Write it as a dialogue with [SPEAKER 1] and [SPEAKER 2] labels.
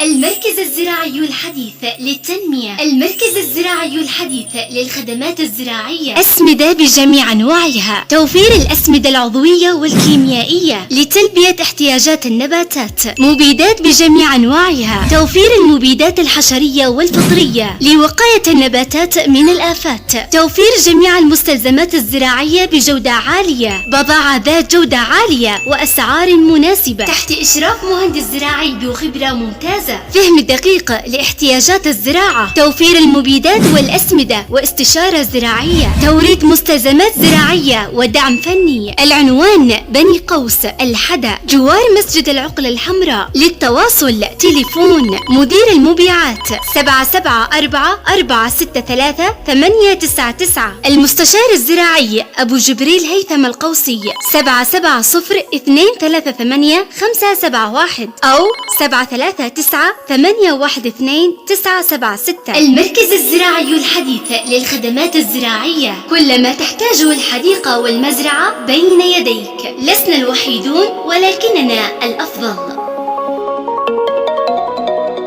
[SPEAKER 1] المركز الزراعي الحديث للتنمية، المركز الزراعي الحديث للخدمات الزراعية، أسمدة بجميع أنواعها، توفير الأسمدة العضوية والكيميائية لتلبية احتياجات النباتات، مبيدات بجميع أنواعها، توفير المبيدات الحشرية والفطرية لوقاية النباتات من الآفات، توفير جميع المستلزمات الزراعية بجودة عالية، بضاعة ذات جودة عالية وأسعار مناسبة، تحت إشراف مهندس زراعي ذو خبرة ممتازة، فهم دقيق لاحتياجات الزراعة، توفير المبيدات والأسمدة واستشارة زراعية، توريد مستلزمات زراعية ودعم فني. العنوان بني قوس الحدا جوار مسجد العقلة الحمراء. للتواصل تليفون مدير المبيعات 774-463-899. المستشار الزراعي أبو جبريل هيثم القوسي 770-238-571 أو 739-812-976. المركز الزراعي الحديث للخدمات الزراعية، كل ما تحتاجه الحديقة والمزرعة بين يديك. لسنا الوحيدون ولكننا الأفضل.